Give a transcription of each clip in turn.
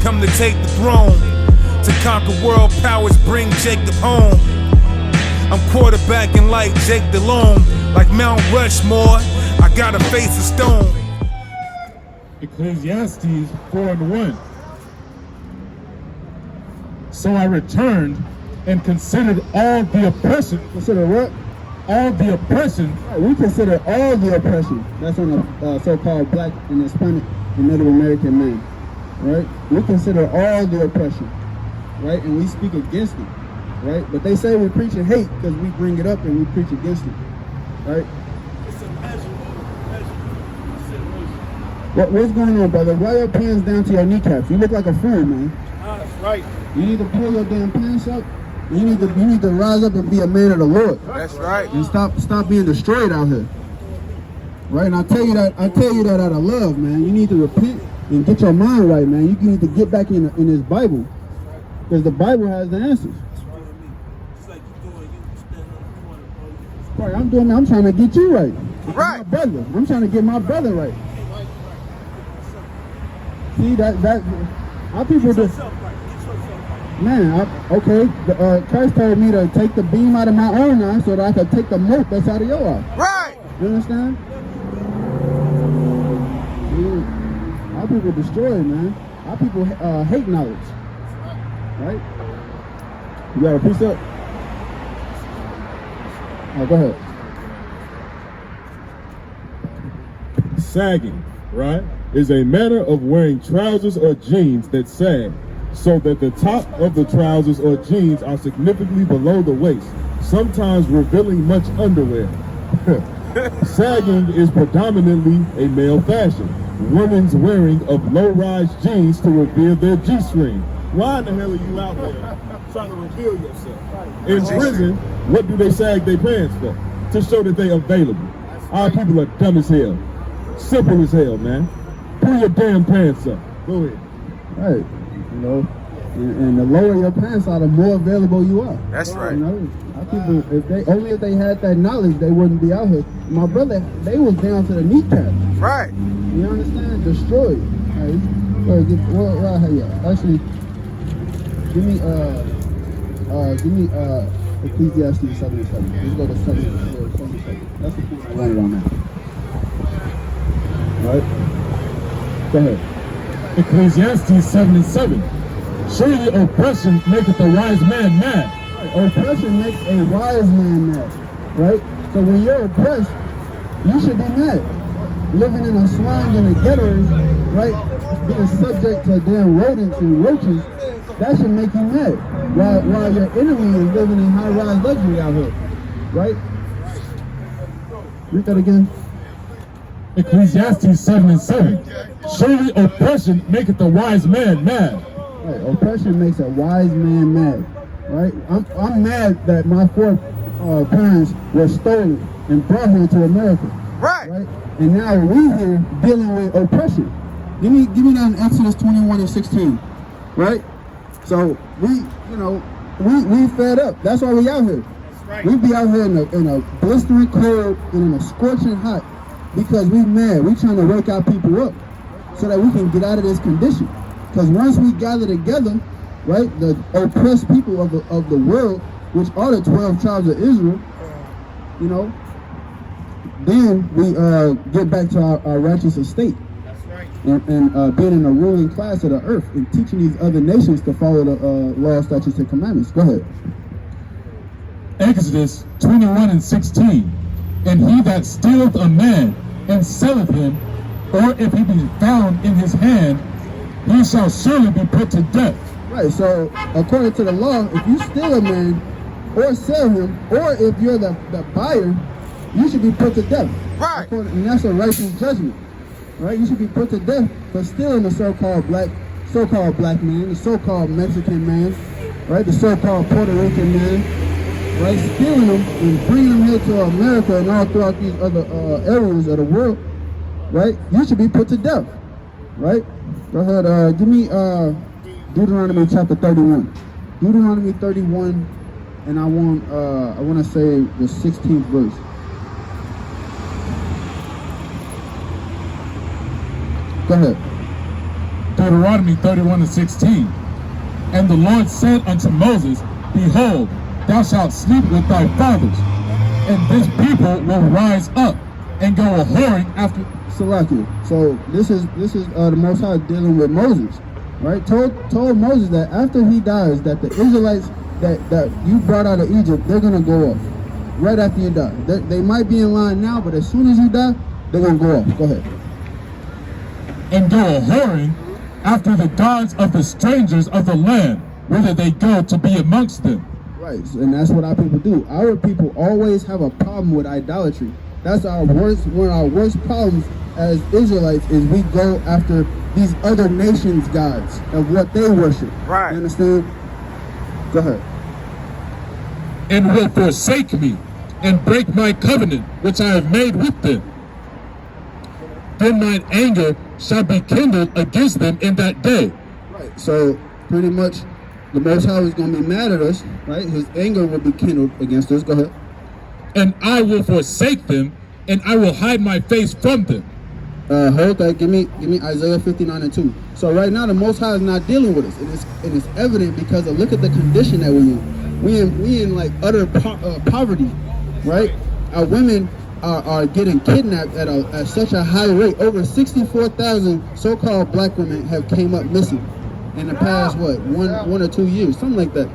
come to take the throne. To conquer world powers, bring Jacob home. I'm quarterbacking like Jake DeLone. Like Mount Rushmore, I got a face of stone. Ecclesiastes 4:1. So I returned and considered all the oppression. Consider what? All the oppression. We consider all the oppression that's on the so-called black and Hispanic and Native American man, right? We consider all the oppression, right? And we speak against it, right? But they say we're preaching hate because we bring it up and we preach against it, right? What's going on, brother? Why your pants down to your kneecaps? You look like a fool, man. That's right. You need to pull your damn pants up. You need to rise up and be a man of the Lord. That's right. And stop being destroyed out here. Right? And I tell you that out of love, man. You need to repent and get your mind right, man. You need to get back in this Bible. Because the Bible has the answers. Right, I'm trying to get you right. Right. My brother. I'm trying to get my brother right. See that our people do. Man, okay. Christ told me to take the beam out of my own eye so that I could take the mote that's out of your eye. Right. You understand? Yeah. Our people destroy, man. Our people hate knowledge. Right? You got a precept? Oh, go ahead. Sagging, right, is a manner of wearing trousers or jeans that sag, so that the top of the trousers or jeans are significantly below the waist, sometimes revealing much underwear. Sagging is predominantly a male fashion. Women's wearing of low-rise jeans to reveal their G-string. Why in the hell are you out there trying to reveal yourself? In prison, what do they sag their pants for? To show that they're available. Our people are dumb as hell. Simple as hell, man. Pull your damn pants up. Go ahead. Right. You know, and the lower your pants are, the more available you are. That's right. You know, our people, if they had that knowledge, they wouldn't be out here. My brother, they was down to the kneecaps. Right. You understand? Destroyed. Actually, give me Ecclesiastes 7:7. Let's go to 7:7. That's the point I landed on now. Right? Go ahead. Ecclesiastes 7:7. Surely oppression maketh a wise man mad. Right. Oppression makes a wise man mad. Right? So when you're oppressed, you should be mad. Living in a slum in the ghettos, right? Being subject to damn rodents and roaches, that should make you mad. While your enemy is living in high-rise luxury out here. Right? Read that again. Ecclesiastes 7:7. Surely oppression maketh a wise man mad. Right. Oppression makes a wise man mad. Right? I'm mad that my parents were stolen and brought here to America. Right. Right? And now we here dealing with oppression. Give me that in Exodus 21:16. Right? So we fed up. That's why we out here. Right. We be out here in a blistering cold and in a scorching hot because we mad. We trying to wake our people up so that we can get out of this condition. Because once we gather together, right, the oppressed people of the world, which are the 12 tribes of Israel, you know, then we get back to our righteous estate. That's right. And being in a ruling class of the earth and teaching these other nations to follow the law, statutes, and commandments. Go ahead. Exodus 21:16. And he that stealeth a man and selleth him, or if he be found in his hand, he shall surely be put to death. Right, so according to the law, if you steal a man or sell him, or if you're the buyer, you should be put to death. Right. And that's a righteous judgment. Right? You should be put to death for stealing the so-called black man, the so-called Mexican man, right? The so-called Puerto Rican man, right? Stealing them and bringing them here to America and all throughout these other areas of the world, right? You should be put to death, right? Go ahead, give me Deuteronomy chapter 31. Deuteronomy 31, and I want to say the 16th verse. Go ahead. Deuteronomy 31:16. And the Lord said unto Moses, Behold, thou shalt sleep with thy fathers, and this people will rise up and go a-whoring after. Salakia. So this is the Most High dealing with Moses, right? Told Moses that after he dies, that the Israelites that you brought out of Egypt, they're gonna go off right after you die. They might be in line now, but as soon as you die, they're gonna go off. Go ahead. And go a-whoring after the gods of the strangers of the land, whither they go to be amongst them. Right, and that's what our people do. Our people always have a problem with idolatry. That's one of our worst problems as Israelites is we go after these other nations' gods of what they worship. Right. You understand? Go ahead. And will forsake me, and break my covenant which I have made with them. Then mine anger shall be kindled against them in that day. Right. So pretty much the Most High is going to be mad at us, right? His anger will be kindled against us. Go ahead. And I will forsake them, and I will hide my face from them. Hold that. Give me Isaiah 59:2. So right now the Most High is not dealing with us. It is evident because of look at the condition that we're in. We in like utter poverty, right? Our women are getting kidnapped at such a high rate. Over 64,000 so-called black women have came up missing in the past one or 2 years, something like that.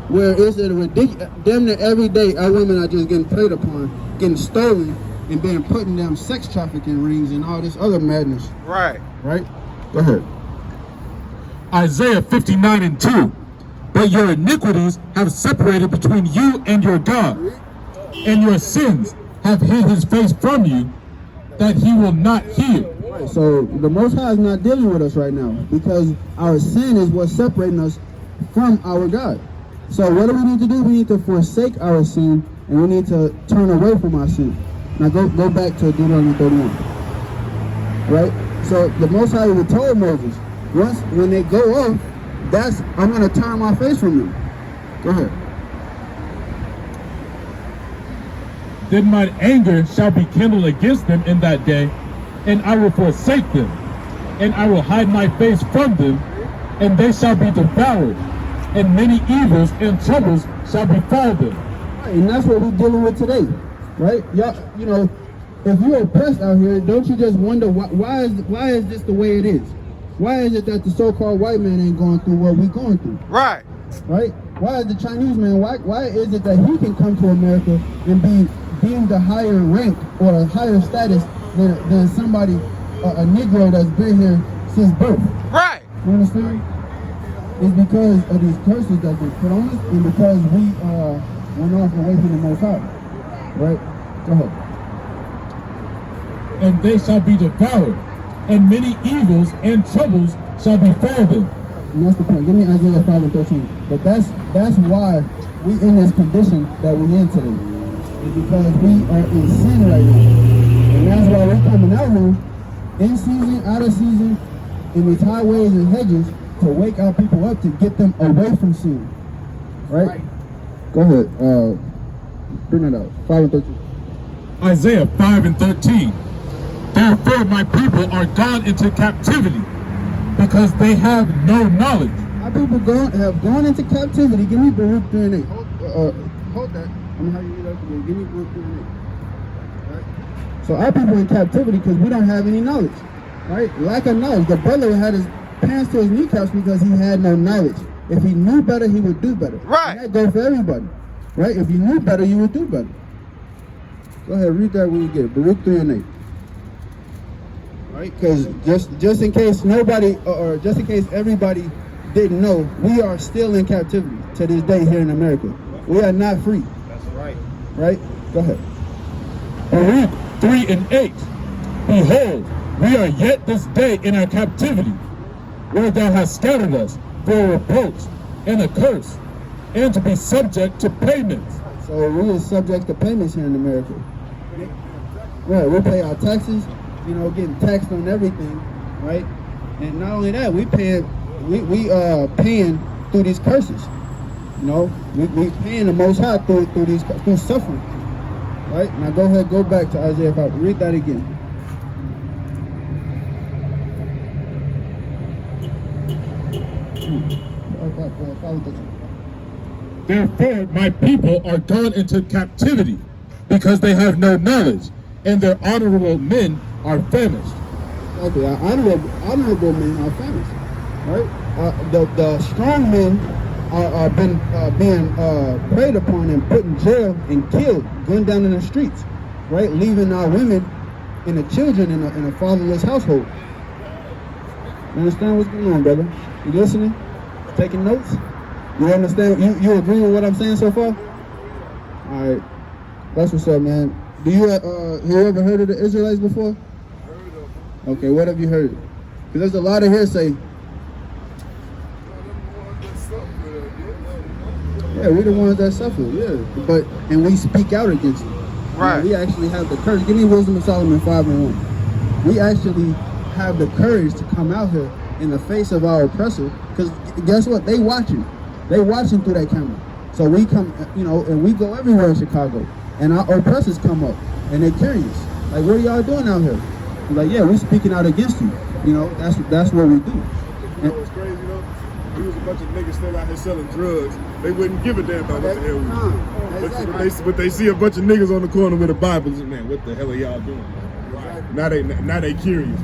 Where is it ridiculous? Damn near every day our women are just getting preyed upon, getting stolen, and being put in them sex trafficking rings and all this other madness. Right. Right? Go ahead. Isaiah 59:2. But your iniquities have separated between you and your God, and your sins have hid his face from you, that he will not hear. Right, so the Most High is not dealing with us right now because our sin is what's separating us from our God. So what do we need to do? We need to forsake our sin, and we need to turn away from our sin. Now go back to Deuteronomy 31. Right? So the Most High even told Moses, when they go off, I'm going to turn my face from them. Go ahead. Then mine anger shall be kindled against them in that day, and I will forsake them, and I will hide my face from them, and they shall be devoured, and many evils and troubles shall befall them. Right, and that's what we're dealing with today, right? Y'all, you know, if you're oppressed out here, don't you just wonder why is this the way it is? Why is it that the so-called white man ain't going through what we're going through? Right. Right? Why is the Chinese man, why is it that he can come to America and be deemed a higher rank or a higher status than somebody, a Negro that's been here since birth? Right. You understand? It's because of these curses that they put on us and because we went off away from the Most High. Right? Go ahead. And they shall be devoured, and many evils and troubles shall befall them. And that's the point. Give me Isaiah 5:13. But that's why we in this condition that we're in today. It's because we are in sin right now. And that's why we're coming out here, in season, out of season, in these highways and hedges, to wake our people up, to get them away from sin. Right? Go ahead. Bring it out. 5:13. Isaiah 5:13. Therefore my people are gone into captivity, because they have no knowledge. Our people have gone into captivity. Give me Baruch 3:8. Hold that. I'm how you read that again. Give me Baruch 3:8. Right? So our people in captivity because we don't have any knowledge. Right? Lack of knowledge. The brother had his pants to his kneecaps because he had no knowledge. If he knew better, he would do better. Right. And that goes for everybody. Right? If you knew better, you would do better. Go ahead, read that when you get it. Baruch 3:8. Right? Because just in case nobody, or just in case everybody didn't know, we are still in captivity to this day here in America. We are not free. That's right. Right? Go ahead. Baruch 3:8. Behold, we are yet this day in our captivity, where thou hast scattered us for a reproach and a curse, and to be subject to payments. So we are subject to payments here in America. Right, we pay our taxes, you know, getting taxed on everything, right? And not only that, we paying through these curses. You know, we paying the Most High through suffering. Right? Now go ahead, go back to Isaiah 5. Read that again. Therefore, my people are gone into captivity, because they have no knowledge, and their honorable men are famished. Okay, our honorable men are famished, right? The strong men are being preyed upon and put in jail and killed, gunned down in the streets, right? Leaving our women and the children in a fatherless household. You understand what's going on, brother? You listening? Taking notes? You understand? You agree with what I'm saying so far? All right, that's what's up, man. Do you ever heard of the Israelites before? Okay, what have you heard? Because there's a lot of hearsay. Yeah, we're the ones that suffer, yeah. And we speak out against it. Right. We actually have the courage. Give me Wisdom of Solomon 5:1. We actually have the courage to come out here in the face of our oppressor. Because guess what? They watching. They watching through that camera. So we come, and we go everywhere in Chicago. And our oppressors come up. And they're curious. Like, what are y'all doing out here? We're like, yeah, we're speaking out against you. That's what we do. You know what's crazy though? We was a bunch of niggas still out here selling drugs. They wouldn't give a damn about what the hell we do. But they see a bunch of niggas on the corner with a Bible, and man, what the hell are y'all doing? Now they curious.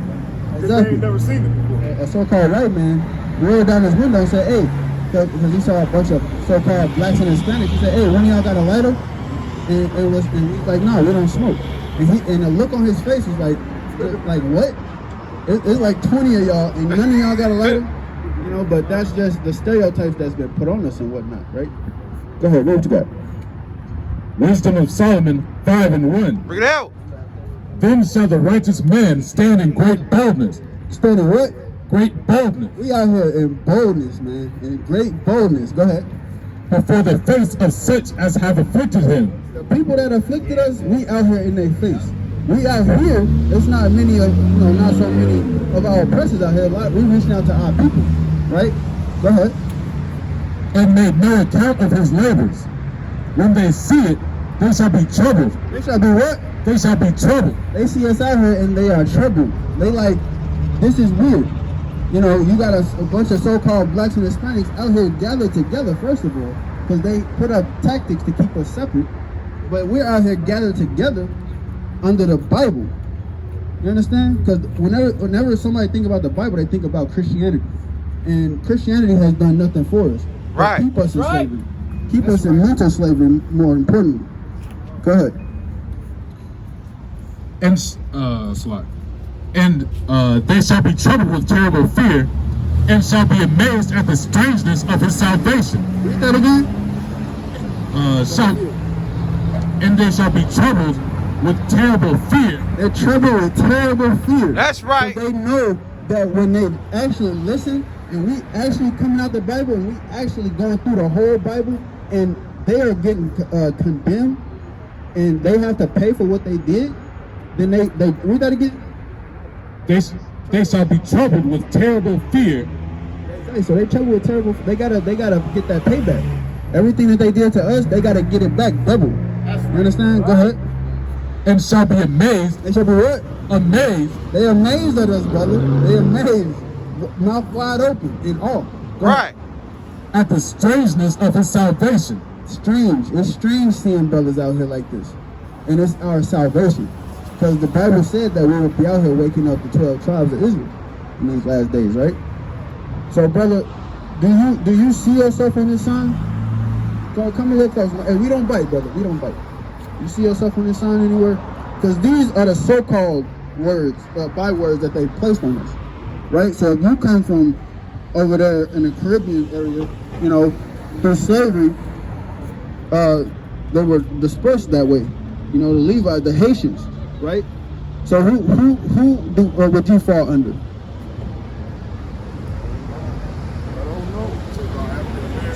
Because they ain't never seen it before. A so-called white man rolled down his window and said, hey, because he saw a bunch of so-called blacks and Hispanics. He said, hey, one of y'all got a lighter? And he's like, no, we don't smoke. And the look on his face was like what? It's like 20 of y'all, and none of y'all got a lighter? But that's just the stereotypes that's been put on us and whatnot, right? Go ahead, what you got? Wisdom of Solomon 5:1. Bring it out. Then shall the righteous man stand in great boldness. Stand in what? Great boldness. We out here in boldness, man. In great boldness. Go ahead. Before the face of such as have afflicted him. The people that afflicted us, we out here in their face. We out here, it's not many of, not so many of our oppressors out here. We reaching out to our people, right? Go ahead. And made no account of his labors. When they see it, they shall be troubled. They shall be what? They shall be troubled. They see us out here and they are troubled. They like, this is weird. You got a bunch of so-called blacks and Hispanics out here gathered together, first of all, because they put up tactics to keep us separate. But we're out here gathered together under the Bible. You understand? Because whenever somebody think about the Bible, they think about Christianity. And Christianity has done nothing for us. Right. Keep us in slavery. Keep us in mental slavery, more importantly. Go ahead. And they shall be troubled with terrible fear, and shall be amazed at the strangeness of his salvation. Read that again. And they shall be troubled with terrible fear. They're troubled with terrible fear. That's right. They know that when they actually listen, and we actually coming out the Bible, and we actually going through the whole Bible, and they are getting condemned, and they have to pay for what they did, then they read that again. They shall be troubled with terrible fear. So they troubled with terrible. They gotta get that payback. Everything that they did to us, they gotta get it back double. You understand? Go ahead. And shall be amazed. They shall be what? Amazed. They amazed at us, brother. They amazed, mouth wide open in awe. Right. At the strangeness of his salvation. Strange. It's strange seeing brothers out here like this, and it's our salvation. Because the Bible said that we would be out here waking up the 12 tribes of Israel in these last days, right? So, brother, do you see yourself in this sign? So come a little close. Hey, we don't bite, brother. We don't bite. You see yourself in this sign anywhere? Because these are the so-called words, bywords that they placed on us, right? So if you come from over there in the Caribbean area, through slavery, they were dispersed that way. The Levites, the Haitians. Right? So who would you fall under? I don't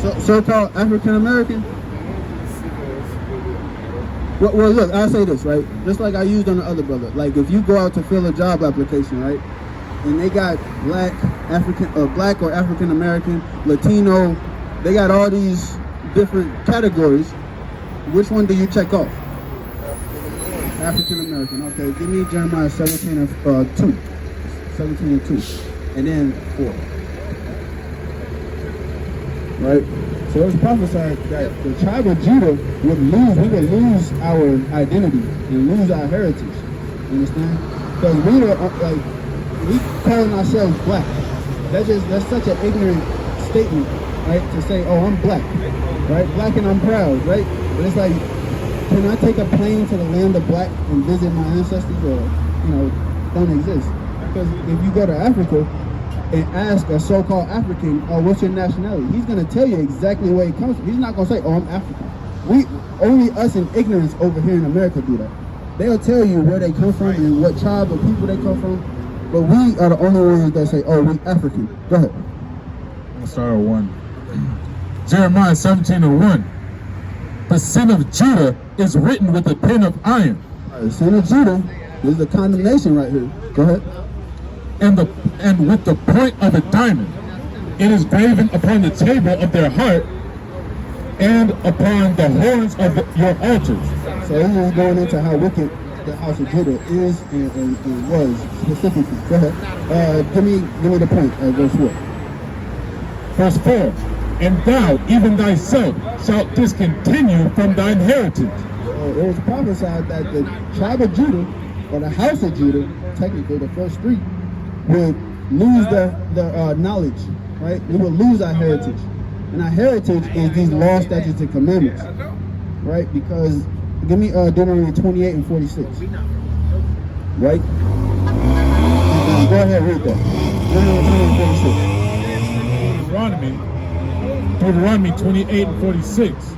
know. So-called African American? Well, look, I'll say this, right? Just like I used on the other brother. Like, if you go out to fill a job application, right? And they got black or African American, Latino, they got all these different categories. Which one do you check off? African American. Okay, give me Jeremiah 17 and 2. 17 and 2. And then 4. right? So it was prophesied that the tribe of Judah would lose, we would lose our identity and lose our heritage. You understand? Because we were like, we calling ourselves black. That's such an ignorant statement, right? To say, oh, I'm black, right? Black and I'm proud, right? But it's like, can I take a plane to the land of black and visit my ancestors, or, don't exist? Because if you go to Africa and ask a so-called African, oh, what's your nationality? He's going to tell you exactly where he comes from. He's not going to say, oh, I'm African. Only us in ignorance over here in America do that. They'll tell you where they come from and what tribe of people they come from, but we are the only ones that say, oh, we African. Go ahead. I'll start at 1. Jeremiah 17:1. The sin of Judah is written with a pen of iron. The sin of Judah is the condemnation right here. Go ahead. And with the point of a diamond, it is graven upon the table of their heart and upon the horns of your altars. So he is going into how wicked the house of Judah is and was specifically. Go ahead. Give me the point of verse 4. Verse 4. And thou, even thyself, shalt discontinue from thine heritage. So it was prophesied that the tribe of Judah, or the house of Judah, technically the first three, would lose their knowledge, right? We would lose our heritage. And our heritage is these laws, statutes, and commandments, right? Because, give me Deuteronomy 28 and 46, right? Go ahead, read that. Deuteronomy 28 and 46. Deuteronomy 28 and 46.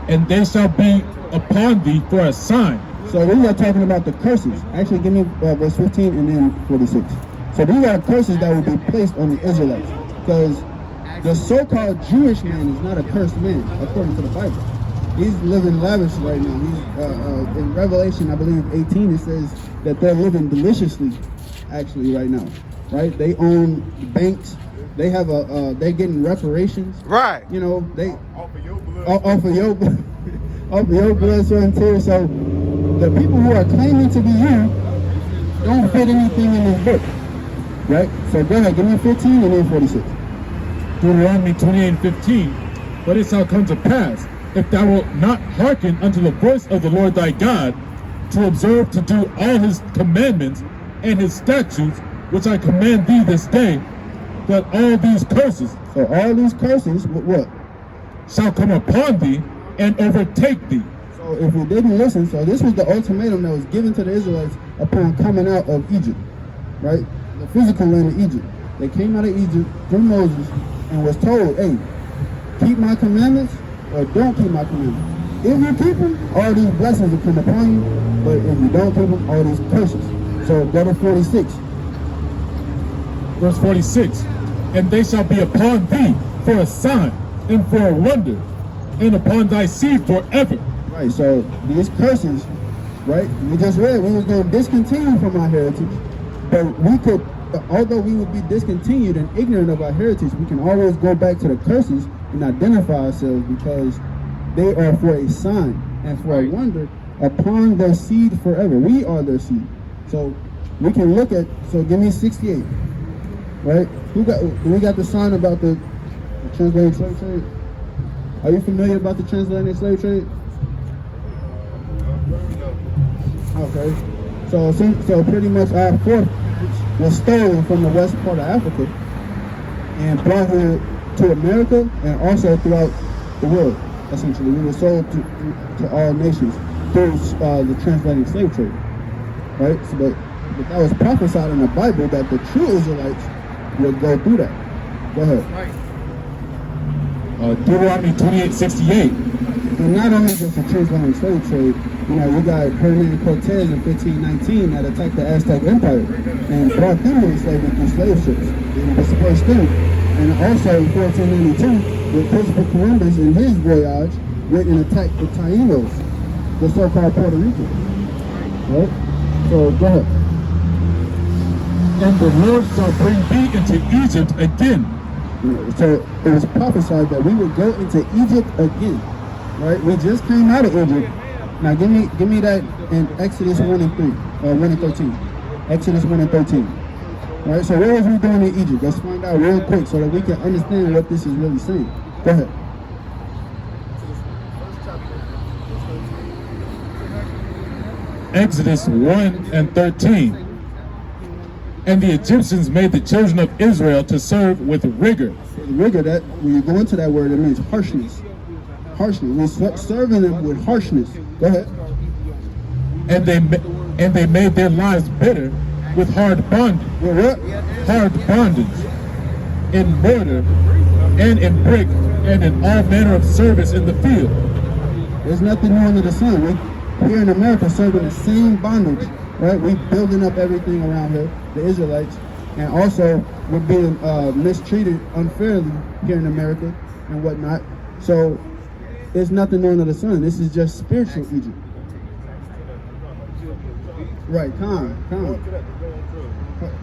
And they shall be upon thee for a sign. So we are talking about the curses. Actually, give me verse 15 and then 46. So these are curses that will be placed on the Israelites. Because the so-called Jewish man is not a cursed man, according to the Bible. He's living lavish right now. He's in Revelation, I believe 18, it says that they're living deliciously, actually, right now. Right? They own banks. They have they're getting reparations. Right. They off of your blood, off of your blood, sweat, and tears. So the people who are claiming to be you don't fit anything in this book. Right? So go ahead, give me 15 and then 46. Deuteronomy 28 and 15. But it shall come to pass, if thou wilt not hearken unto the voice of the Lord thy God, to observe to do all his commandments and his statutes, which I command thee this day, that all these curses, so all these curses, what? Shall come upon thee and overtake thee. So if we didn't listen, so this was the ultimatum that was given to the Israelites upon coming out of Egypt, right? The physical land of Egypt. They came out of Egypt through Moses and was told, hey, keep my commandments or don't keep my commandments. If you keep them, all these blessings will come upon you, but if you don't keep them, all these curses. So go to 46. Verse 46, and they shall be upon thee for a sign and for a wonder, and upon thy seed forever. Right, so these curses, right, we just read, we were going to discontinue from our heritage, but we could, although we would be discontinued and ignorant of our heritage, we can always go back to the curses and identify ourselves because they are for a sign and for a wonder upon their seed forever. We are their seed. So we can look at, so give me 68. Right? We got the sign about the transatlantic slave trade. Are you familiar about the transatlantic slave trade? Okay. So pretty much our fourth was stolen from the west part of Africa and brought here to America and also throughout the world. Essentially, we were sold to all nations through the transatlantic slave trade. Right? So, but that was prophesied in the Bible that the true Israelites would go through that. Go ahead. Deuteronomy 28:68. And not only just the transatlantic slave trade, we got Hernán Cortez in 1519 that attacked the Aztec Empire and brought them into slavery through slave ships. That's the first thing. And also in 1492, with Christopher Columbus in his voyage went and attacked the Taínos, the so-called Puerto Ricans. Right? So go ahead. And the Lord shall bring thee into Egypt again. So it was prophesied that we would go into Egypt again. Right? We just came out of Egypt. Now give me that in Exodus 1 and 3, or 1 and 13. Exodus 1 and 13. Right, so what was we doing in Egypt? Let's find out real quick so that we can understand what this is really saying. Go ahead. Exodus 1 and 13. And the Egyptians made the children of Israel to serve with rigor. Rigor, that when you go into that word, it means harshness. Harshness. We're serving them with harshness. Go ahead. And they made their lives bitter with hard bondage. With what? Hard bondage. In mortar and in brick and in all manner of service in the field. There's nothing new under the sun. We're here in America serving the same bondage. Right? We're building up everything around here, the Israelites. And also, we're being mistreated unfairly here in America and whatnot. So, there's nothing new under the sun. This is just spiritual Egypt. Right, calm.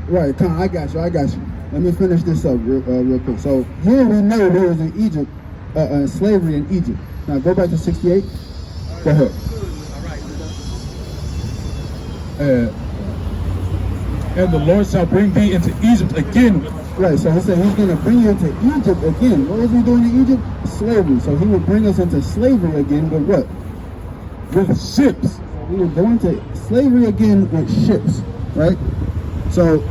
Right, calm. I got you. Let me finish this up real quick. So, here we know there was in Egypt, slavery in Egypt. Now, go back to 68. Go ahead. And the Lord shall bring thee into Egypt again. Right, so he said he's going to bring you into Egypt again. What was he doing in Egypt? Slavery. So he would bring us into slavery again with what? With ships. We would go into slavery again with ships, right? So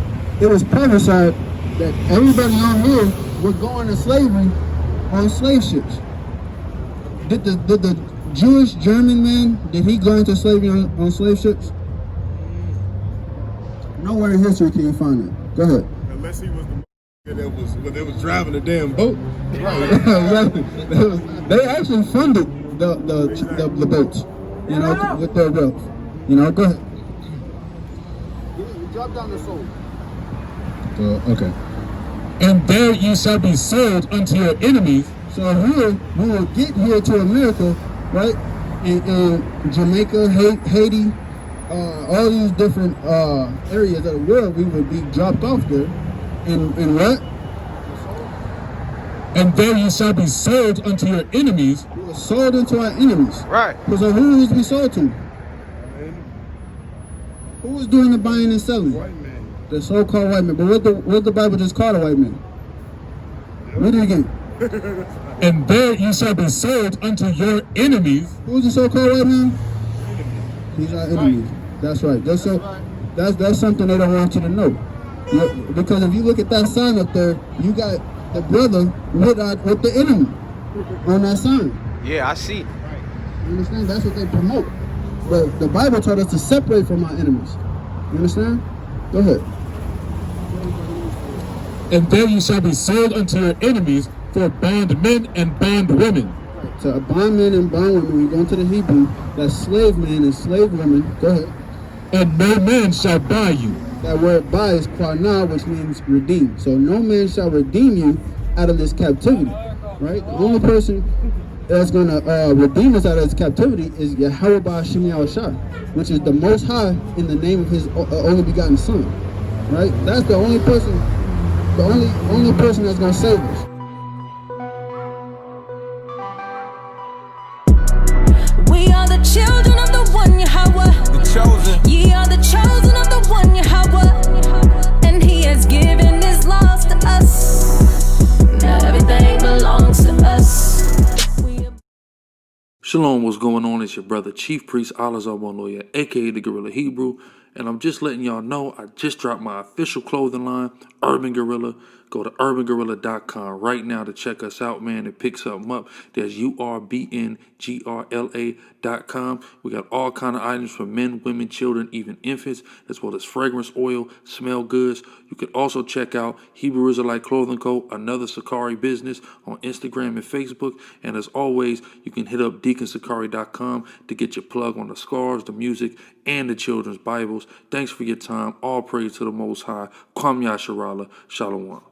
it was prophesied that everybody on here would go into slavery on slave ships. Did the Jewish German man, did he go into slavery on slave ships? Nowhere in history can you find it. Go ahead. Unless he was that was driving the damn boat. Right. Exactly. They actually funded the boats, you know, with their wealth. You know, go ahead. Drop down the soul. Okay. And there you shall be sold unto your enemies. So here, we will get here to America, right? In Jamaica, Haiti, all these different areas of the world, we would be dropped off there. And what? And there you shall be sold unto your enemies. We were sold into our enemies. Right. Because who was we sold to? Who was doing the buying and selling? White man. The so-called white man. But what the Bible just called a white man? Read it again. And there you shall be sold unto your enemies. Who's the so-called white man? He's our enemies. That's right. That's something they don't want you to know. Because if you look at that sign up there, you got the brother with the enemy on that sign. Yeah, I see. You understand? That's what they promote. But the Bible told us to separate from our enemies. You understand? Go ahead. And there you shall be sold unto your enemies for bondmen and bondwomen. So bondmen and bondwomen, when you go into the Hebrew, that's slave men and slave women. Go ahead. And no man shall buy you. That word buy is kwana, which means redeem. So no man shall redeem you out of this captivity. Right? The only person that's going to redeem us out of this captivity is Yahweh Ba'ashim Yahushua, which is the Most High in the name of His only begotten Son. Right? That's the only person, the only person that's going to save us. We are the children of the one Yahweh. The chosen. Ye are the chosen of the one Yahweh. And He has given His laws to us. Now everything belongs to us. Shalom, what's going on? It's your brother Chief Priest Alazar Lawyer, aka the Gorilla Hebrew, and I'm just letting y'all know I just dropped my official clothing line, Urban Gorilla. Go to urbangorilla.com right now to check us out, man, and pick something up. There's urbngrla.com. We got all kind of items for men, women, children, even infants, as well as fragrance oil, smell goods. You can also check out Hebrew Israelite Clothing Co., another Sakari business, on Instagram and Facebook. And as always, you can hit up deaconsakari.com to get your plug on the scarves, the music, and the children's Bibles. Thanks for your time. All praise to the Most High. Kwam Yasharala. Shalom.